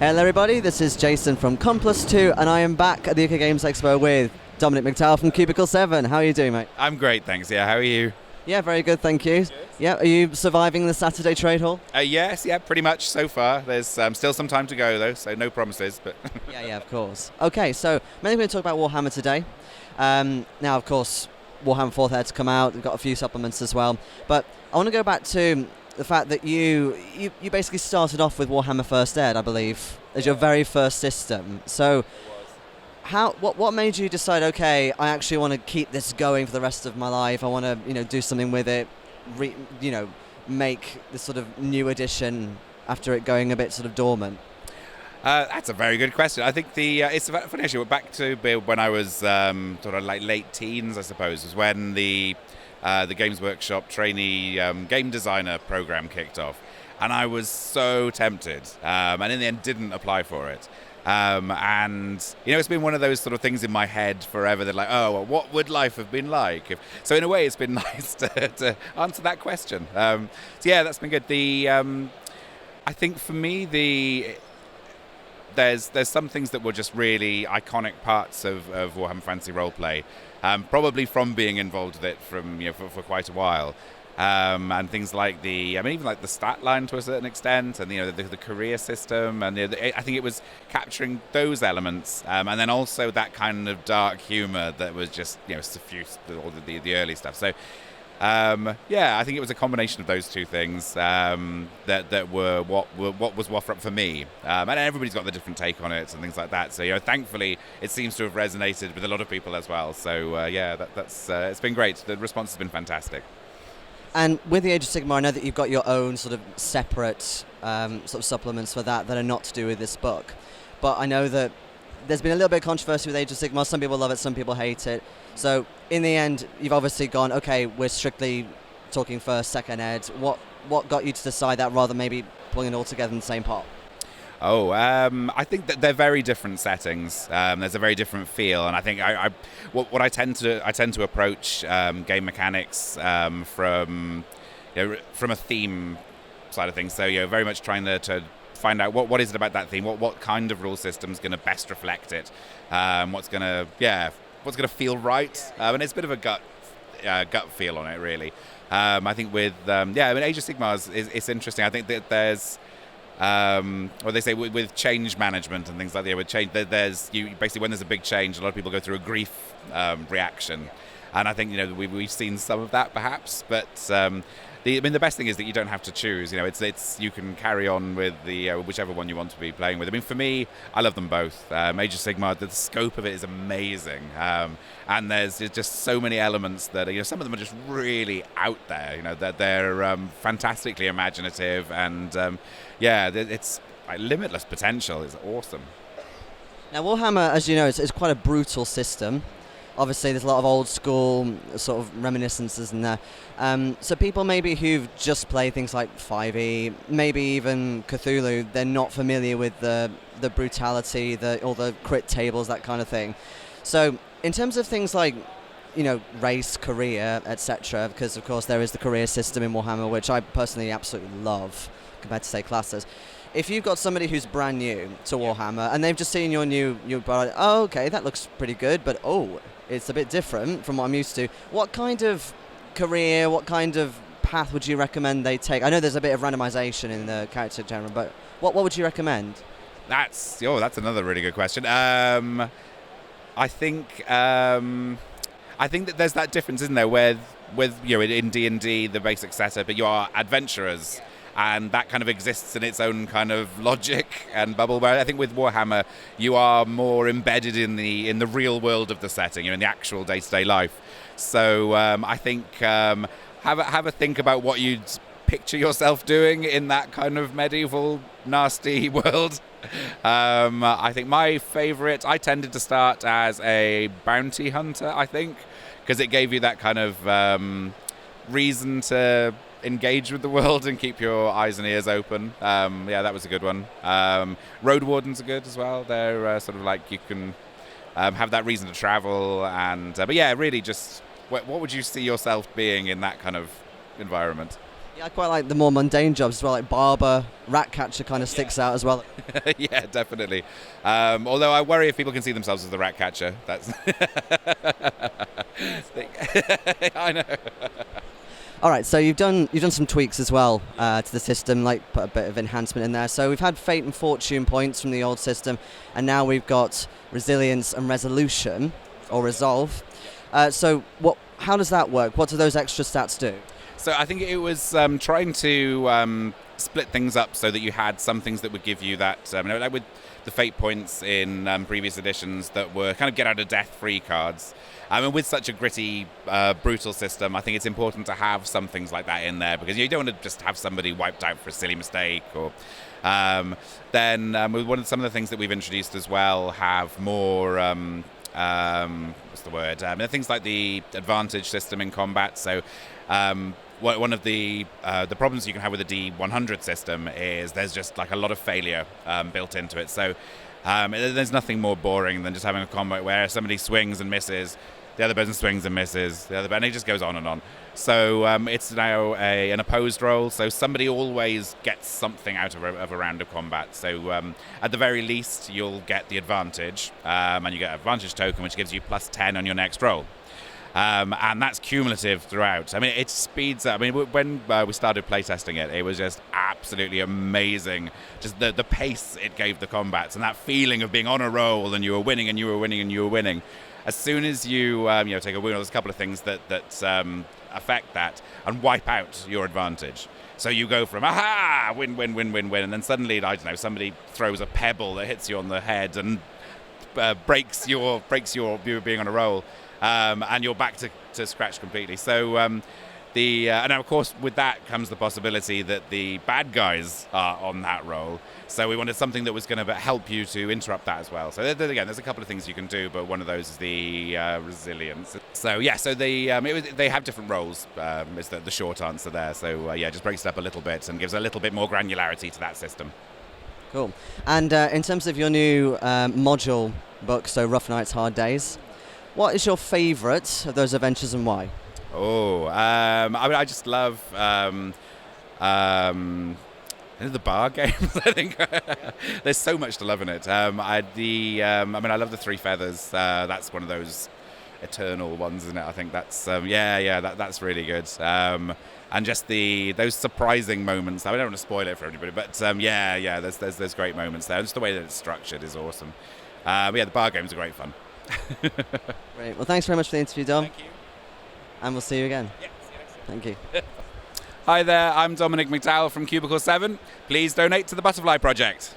Hello everybody, this is Jason from Com+2 and I am back at the UK Games Expo with Dominic McDowell from Cubicle 7. How are you doing, mate? I'm great, thanks. Yeah, how are you? Yeah, very good, thank you. Yeah, are you surviving the Saturday trade hall? Yes, pretty much so far. There's still some time to go though, so no promises. But yeah, of course. Okay, so mainly going to talk about Warhammer today. Now, of course, Warhammer 4th Ed's come out. We've got a few supplements as well. But I want to go back to the fact that you basically started off with Warhammer 1st Ed, I believe, as your very first system. So what made you decide, okay, I actually want to keep this going for the rest of my life. I want to, do something with it, make this sort of new edition after it going a bit sort of dormant? That's a very good question. I think it's a funny issue. Back to when I was sort of like late teens, I suppose, was when the Games Workshop trainee game designer program kicked off, and I was so tempted, and in the end didn't apply for it. And it's been one of those sort of things in my head forever that, like, oh, well, what would life have been like? So in a way, it's been nice to answer that question. So yeah, that's been good. I think for me, there's some things that were just really iconic parts of Warhammer Fantasy Roleplay, probably from being involved with it for quite a while. And things like even like the stat line to a certain extent, and the career system, and I think it was capturing those elements, and then also that kind of dark humor that was just suffused with all the early stuff. So I think it was a combination of those two things that were what was Warframe for me, and everybody's got the different take on it and things like that. So thankfully it seems to have resonated with a lot of people as well. So that's it's been great. The response has been fantastic. And with the Age of Sigmar, I know that you've got your own sort of separate sort of supplements for that are not to do with this book. But I know that there's been a little bit of controversy with Age of Sigmar. Some people love it, some people hate it. So in the end, you've obviously gone, okay, we're strictly talking first, second ed. What got you to decide that rather than maybe pulling it all together in the same pot? I think that they're very different settings. There's a very different feel, and I think I tend to approach game mechanics from a theme side of things. So very much trying to find out what is it about that theme, what kind of rule system is going to best reflect it, what's going to feel right, and it's a bit of a gut feel on it, really. I think with Age of Sigmar is interesting. I think that there's what they say with change management and things like that. With change, there's basically when there's a big change, a lot of people go through a grief reaction, and I think we've seen some of that perhaps. But the best thing is that you don't have to choose. It's you can carry on with the whichever one you want to be playing with. I mean, for me, I love them both. Age of Sigmar, the scope of it is amazing, and there's just so many elements that some of them are just really out there. That they're fantastically imaginative, and it's like limitless potential. It's awesome. Now, Warhammer, as you know, it's quite a brutal system. Obviously, there's a lot of old school sort of reminiscences in there. So people maybe who've just played things like 5e, maybe even Cthulhu, they're not familiar with the brutality, all the crit tables, that kind of thing. So in terms of things like, race, career, etc., because of course there is the career system in Warhammer, which I personally absolutely love compared to, say, classes. If you've got somebody who's brand new to Warhammer and they've just seen your new product, oh, okay, that looks pretty good, but it's a bit different from what I'm used to. What kind of career, what kind of path would you recommend they take? I know there's a bit of randomization in the character genre, but what would you recommend? That's another really good question. I think that there's that difference, isn't there, with in D&D, the basic setup, but you are adventurers. And that kind of exists in its own kind of logic and bubble. Where I think with Warhammer, you are more embedded in the real world of the setting, in the actual day-to-day life. So I think have a think about what you'd picture yourself doing in that kind of medieval, nasty world. I think my favourite, I tended to start as a bounty hunter, I think, because it gave you that kind of reason to engage with the world and keep your eyes and ears open. That was a good one. Road Wardens are good as well. They're sort of like you can have that reason to travel, and really just what would you see yourself being in that kind of environment? Yeah, I quite like the more mundane jobs as well, like barber, rat catcher kind of sticks out as well. Yeah, definitely. Although I worry if people can see themselves as the rat catcher. That's. I know. All right, so you've done some tweaks as well to the system, like put a bit of enhancement in there. So we've had fate and fortune points from the old system, and now we've got resilience and resolution, or resolve. So how does that work? What do those extra stats do? So I think it was trying to split things up so that you had some things that would give you that, like with the fate points in previous editions that were kind of get out of death free cards. And with such a gritty, brutal system, I think it's important to have some things like that in there, because you don't want to just have somebody wiped out for a silly mistake. Or then with some of the things that we've introduced as well have more. What's the word? Things like the advantage system in combat. So one of the problems you can have with the D100 system is there's just like a lot of failure built into it. So there's nothing more boring than just having a combat where somebody swings and misses, the other person swings and misses, and it just goes on and on. So it's now an opposed roll, so somebody always gets something out of a round of combat. So at the very least, you'll get the advantage, and you get an advantage token, which gives you +10 on your next roll. And that's cumulative throughout. I mean, it speeds up. I mean, when we started playtesting it, it was just absolutely amazing. Just the pace it gave the combats, and that feeling of being on a roll and you were winning and you were winning and you were winning. As soon as you take a win, there's a couple of things that affect that and wipe out your advantage. So you go from win, and then suddenly, I don't know, somebody throws a pebble that hits you on the head and breaks your being on a roll. And you're back to scratch completely. So and now, of course, with that comes the possibility that the bad guys are on that roll. So we wanted something that was going to help you to interrupt that as well. So again, there's a couple of things you can do, but one of those is the resilience. So yeah, so they have different roles. Is the short answer there. So just breaks it up a little bit and gives a little bit more granularity to that system. Cool. And in terms of your new module book, so Rough Nights, Hard Days, what is your favourite of those adventures and why? I just love the bar games. I think there's so much to love in it. I love the Three Feathers. That's one of those eternal ones, isn't it? I think that's that's really good. And just those surprising moments. I don't want to spoil it for everybody, but there's great moments there. Just the way that it's structured is awesome. The bar games are great fun. Great. Well, thanks very much for the interview, Dom. Thank you. And we'll see you again. Yeah, see you next time. Thank you. Hi there, I'm Dominic McDowell from Cubicle 7. Please donate to the Butterfly Project.